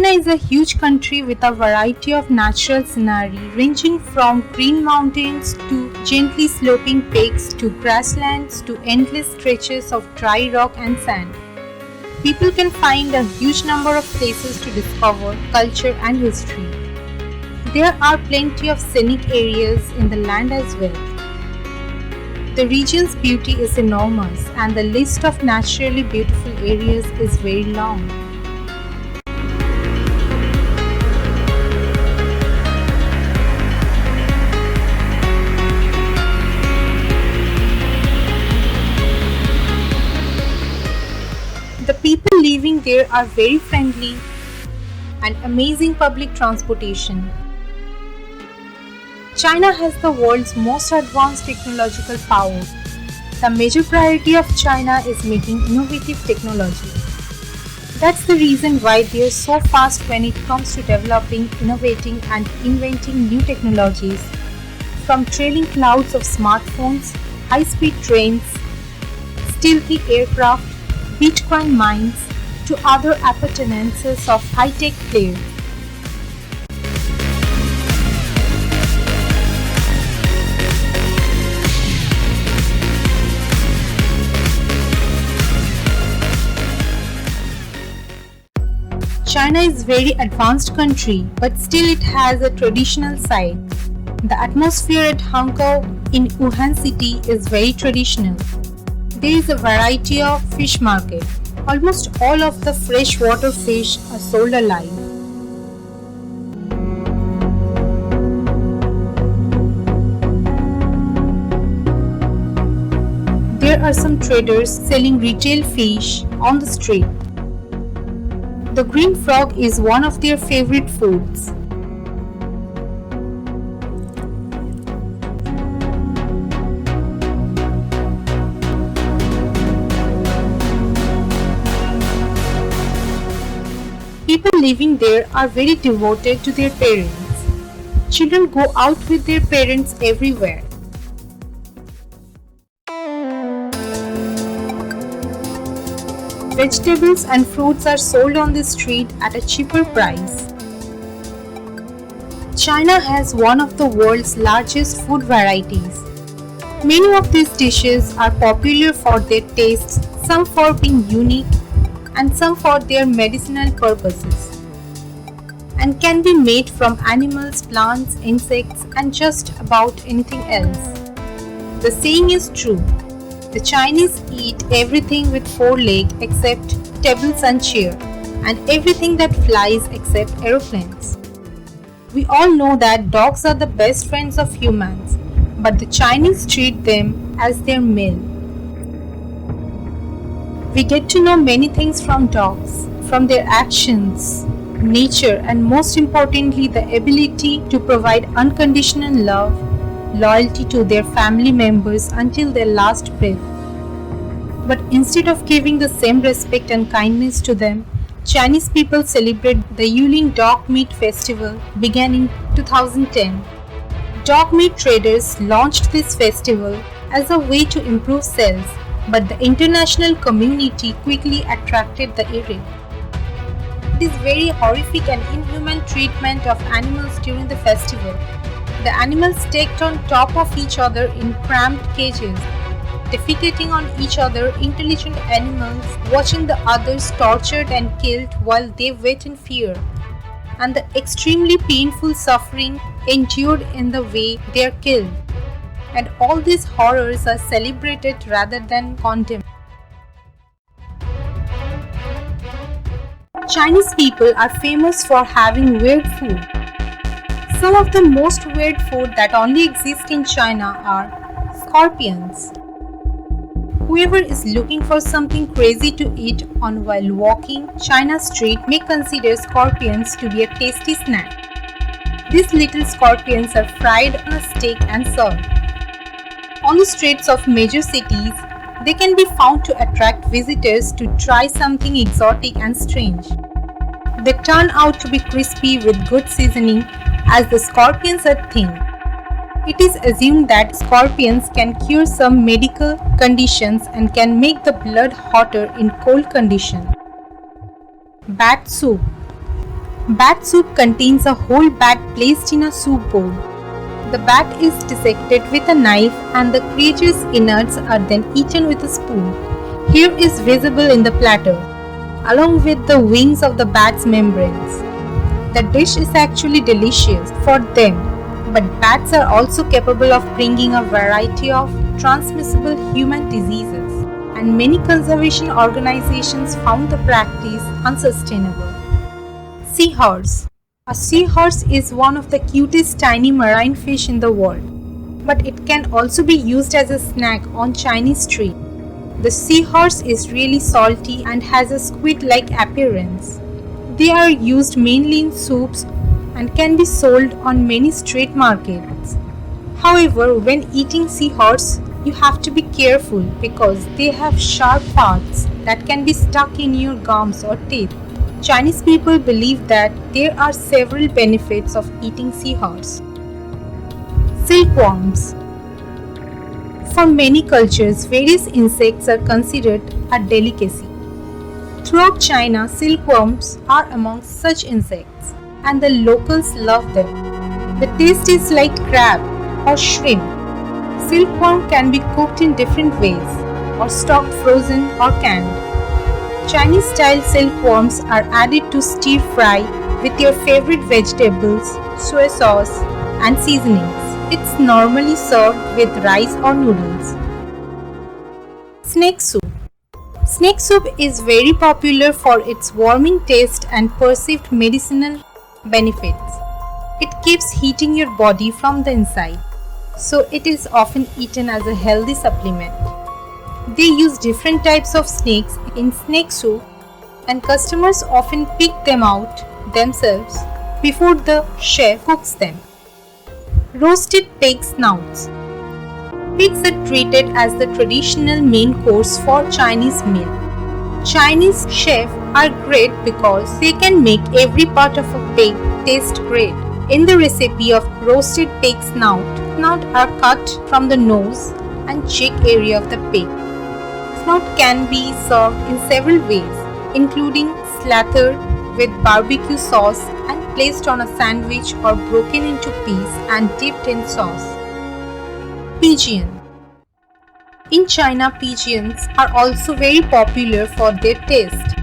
China is a huge country with a variety of natural scenery ranging from green mountains to gently sloping peaks to grasslands to endless stretches of dry rock and sand. People can find a huge number of places to discover culture and history. There are plenty of scenic areas in the land as well. The region's beauty is enormous and the list of naturally beautiful areas is very long. The people living there are very friendly and amazing public transportation. China has the world's most advanced technological power. The major priority of China is making innovative technology. That's the reason why they are so fast when it comes to developing, innovating and inventing new technologies. From trailing clouds of smartphones, high-speed trains, stealthy aircraft, Bitcoin mines, to other appurtenances of high-tech players. China is a very advanced country, but still it has a traditional side. The atmosphere at Hangzhou in Wuhan city is very traditional. There is a variety of fish market. Almost all of the freshwater fish are sold alive. There are some traders selling retail fish on the street. The green frog is one of their favorite foods. People living there are very devoted to their parents. Children go out with their parents everywhere. Vegetables and fruits are sold on the street at a cheaper price. China has one of the world's largest food varieties. Many of these dishes are popular for their tastes, some for being unique and some for their medicinal purposes, and can be made from animals, plants, insects, and just about anything else. The saying is true. The Chinese eat everything with four legs except tables and chairs, and everything that flies except aeroplanes. We all know that dogs are the best friends of humans, but the Chinese treat them as their meal. We get to know many things from dogs, from their actions, nature, and most importantly, the ability to provide unconditional love, loyalty to their family members until their last breath. But instead of giving the same respect and kindness to them, Chinese people celebrate the Yulin Dog Meat Festival began in 2010. Dog meat traders launched this festival as a way to improve sales, but the international community quickly attracted the area. It is very horrific and inhuman treatment of animals during the festival. The animals stacked on top of each other in cramped cages, defecating on each other. Intelligent animals watching the others tortured and killed while they wait in fear, and the extremely painful suffering endured in the way they are killed. And all these horrors are celebrated rather than condemned. Chinese people are famous for having weird food. Some of the most weird food that only exist in China are scorpions. Whoever is looking for something crazy to eat on while walking China street may consider scorpions to be a tasty snack. These little scorpions are fried on a stick and served. On the streets of major cities, they can be found to attract visitors to try something exotic and strange. They turn out to be crispy with good seasoning as the scorpions are thin. It is assumed that scorpions can cure some medical conditions and can make the blood hotter in cold conditions. Bat soup. Bat soup contains a whole bat placed in a soup bowl. The bat is dissected with a knife and the creature's innards are then eaten with a spoon. Here is visible in the platter, along with the wings of the bat's membranes. The dish is actually delicious for them, but bats are also capable of bringing a variety of transmissible human diseases, and many conservation organizations found the practice unsustainable. Seahorse. A seahorse is one of the cutest tiny marine fish in the world, but it can also be used as a snack on Chinese street. The seahorse is really salty and has a squid-like appearance. They are used mainly in soups and can be sold on many street markets. However, when eating seahorse, you have to be careful because they have sharp parts that can be stuck in your gums or teeth. Chinese people believe that there are several benefits of eating seahorse. Silkworms. For many cultures, various insects are considered a delicacy. Throughout China, silkworms are among such insects, and the locals love them. The taste is like crab or shrimp. Silkworm can be cooked in different ways, or stocked frozen or canned. Chinese-style silkworms are added to stir fry with your favorite vegetables, soy sauce, and seasonings. It's normally served with rice or noodles. Snake soup. Snake soup is very popular for its warming taste and perceived medicinal benefits. It keeps heating your body from the inside, so it is often eaten as a healthy supplement. They use different types of snakes in snake soup, and customers often pick them out themselves before the chef cooks them. Roasted pig snouts. Pigs are treated as the traditional main course for Chinese meal. Chinese chefs are great because they can make every part of a pig taste great. In the recipe of roasted pig snouts are cut from the nose and cheek area of the pig. Snout can be served in several ways, including slathered with barbecue sauce and placed on a sandwich or broken into pieces and dipped in sauce. Pigeon. In China, pigeons are also very popular for their taste.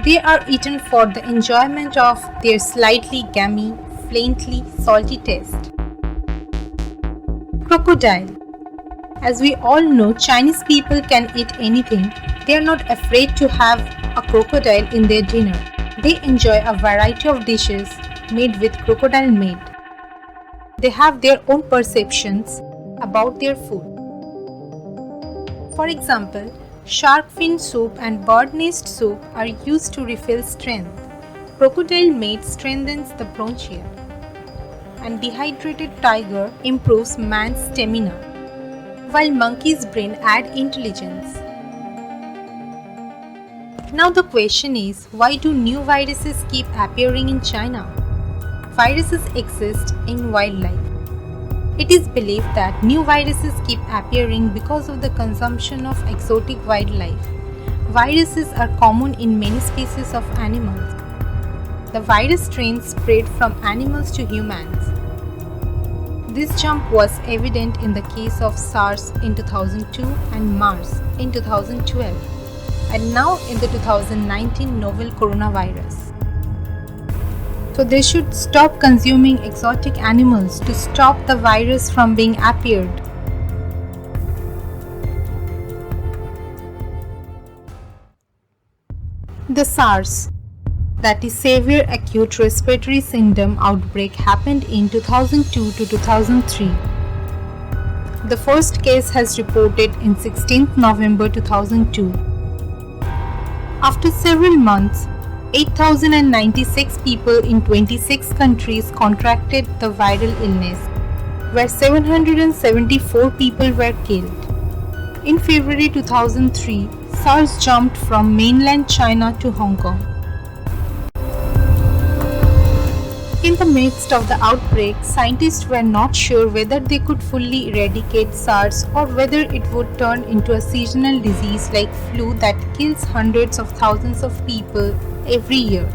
They are eaten for the enjoyment of their slightly gamey, faintly salty taste. Crocodile. As we all know, Chinese people can eat anything. They are not afraid to have a crocodile in their dinner. They enjoy a variety of dishes made with crocodile meat. They have their own perceptions about their food. For example, shark fin soup and bird nest soup are used to refill strength. Crocodile meat strengthens the bronchia, and dehydrated tiger improves man's stamina, while monkey's brain adds intelligence. Now the question is, why do new viruses keep appearing in China? Viruses exist in wildlife. It is believed that new viruses keep appearing because of the consumption of exotic wildlife. Viruses are common in many species of animals. The virus strains spread from animals to humans. This jump was evident in the case of SARS in 2002 and MERS in 2012, and now in the 2019 novel coronavirus. So they should stop consuming exotic animals to stop the virus from being appeared. The SARS, that is Severe Acute Respiratory Syndrome outbreak, happened in 2002 to 2003. The first case has reported in 16th November 2002. After several months, 8,096 people in 26 countries contracted the viral illness, where 774 people were killed. In February 2003, SARS jumped from mainland China to Hong Kong. In the midst of the outbreak, scientists were not sure whether they could fully eradicate SARS or whether it would turn into a seasonal disease like flu that kills hundreds of thousands of people every year.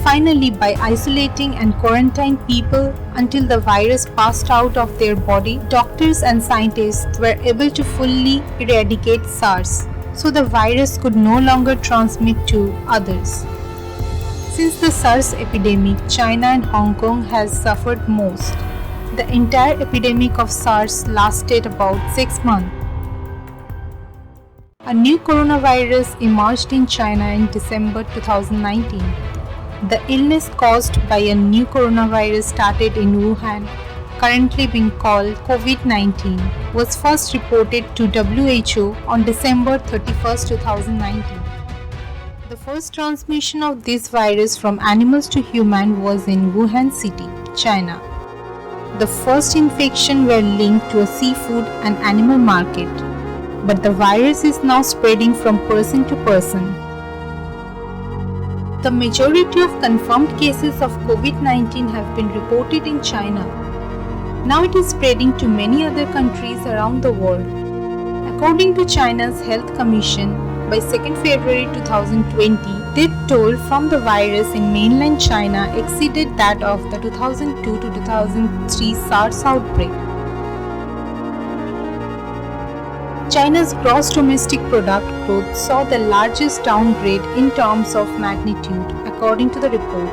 Finally, by isolating and quarantining people until the virus passed out of their body, doctors and scientists were able to fully eradicate SARS, so the virus could no longer transmit to others. Since the SARS epidemic, China and Hong Kong has suffered most. The entire epidemic of SARS lasted about 6 months. A new coronavirus emerged in China in December 2019. The illness caused by a new coronavirus started in Wuhan, currently being called COVID-19, was first reported to WHO on December 31, 2019. The first transmission of this virus from animals to human was in Wuhan city, China. The first infection were linked to a seafood and animal market, but the virus is now spreading from person to person. The majority of confirmed cases of COVID-19 have been reported in China. Now it is spreading to many other countries around the world. According to China's Health Commission, by 2nd February 2020, death toll from the virus in mainland China exceeded that of the 2002 to 2003 SARS outbreak. China's gross domestic product growth saw the largest downgrade in terms of magnitude, according to the report.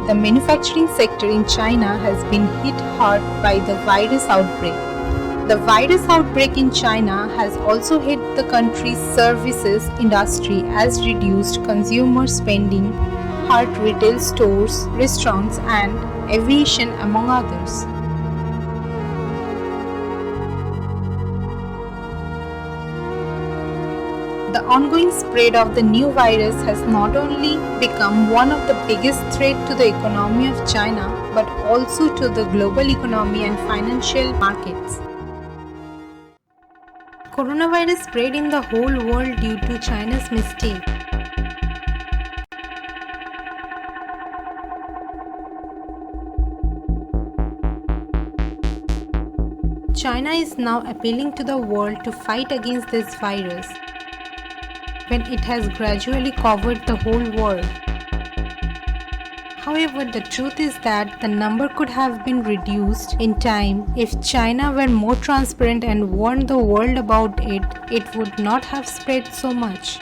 The manufacturing sector in China has been hit hard by the virus outbreak. The virus outbreak in China has also hit the country's services industry as reduced consumer spending, hurt retail stores, restaurants, and aviation, among others. The ongoing spread of the new virus has not only become one of the biggest threats to the economy of China, but also to the global economy and financial markets. Coronavirus spread in the whole world due to China's mistake. China is now appealing to the world to fight against this virus, when it has gradually covered the whole world. However, the truth is that the number could have been reduced in time if China were more transparent and warned the world about it. It would not have spread so much.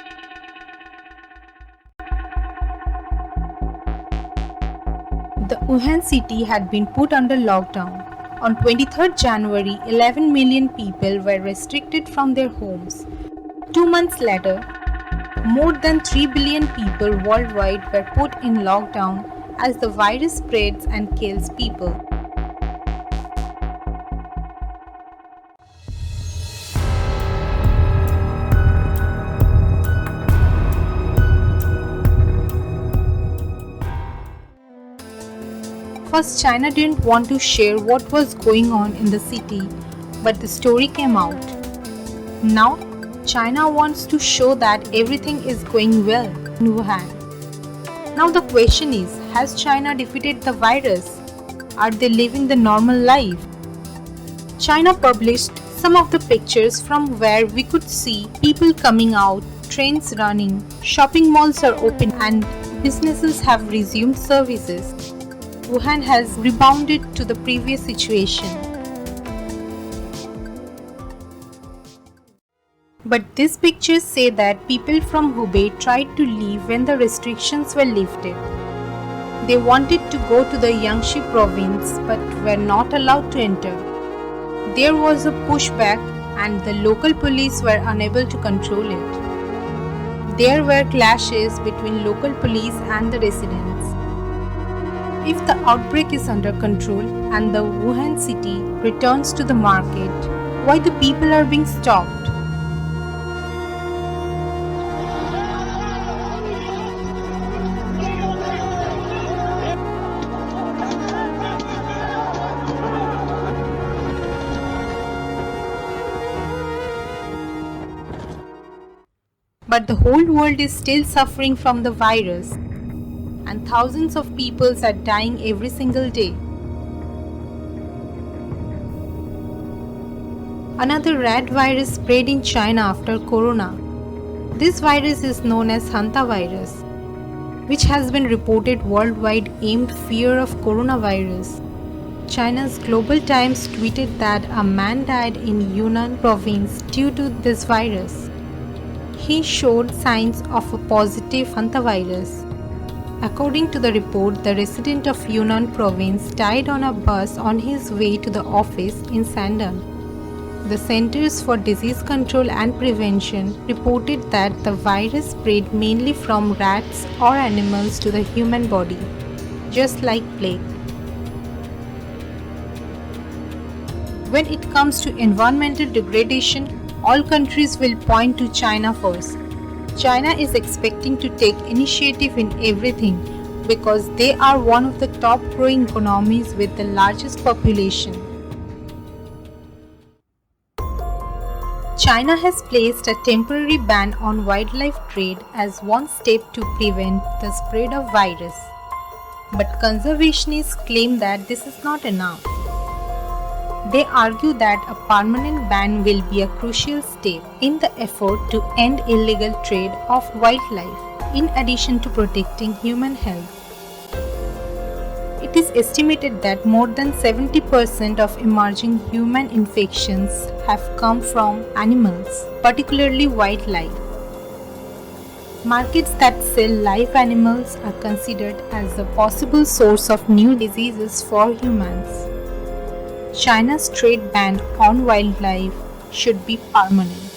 The Wuhan city had been put under lockdown. On 23rd January, 11 million people were restricted from their homes. 2 months later, more than 3 billion people worldwide were put in lockdown as the virus spreads and kills people. First, China didn't want to share what was going on in the city, but the story came out. Now, China wants to show that everything is going well in Wuhan. Now the question is, has China defeated the virus? Are they living the normal life? China published some of the pictures from where we could see people coming out, trains running, shopping malls are open, and businesses have resumed services. Wuhan has rebounded to the previous situation. But these pictures say that people from Hubei tried to leave when the restrictions were lifted. They wanted to go to the Jiangxi province but were not allowed to enter. There was a pushback and the local police were unable to control it. There were clashes between local police and the residents. If the outbreak is under control and the Wuhan city returns to the market, why the people are being stopped? But the whole world is still suffering from the virus, and thousands of people are dying every single day. Another rat virus spread in China after corona. This virus is known as hantavirus. which has been reported worldwide aimed fear of coronavirus. China's Global Times tweeted that a man died in Yunnan province due to this virus. He showed signs of a positive hantavirus. According to the report, the resident of Yunnan province died on a bus on his way to the office in Sandan. The Centers for Disease Control and Prevention reported that the virus spread mainly from rats or animals to the human body, just like plague. When it comes to environmental degradation, all countries will point to China first. China is expecting to take initiative in everything because they are one of the top growing economies with the largest population. China has placed a temporary ban on wildlife trade as one step to prevent the spread of virus. But conservationists claim that this is not enough. They argue that a permanent ban will be a crucial step in the effort to end illegal trade of wildlife, in addition to protecting human health. It is estimated that more than 70% of emerging human infections have come from animals, particularly wildlife. Markets that sell live animals are considered as a possible source of new diseases for humans. China's trade ban on wildlife should be permanent.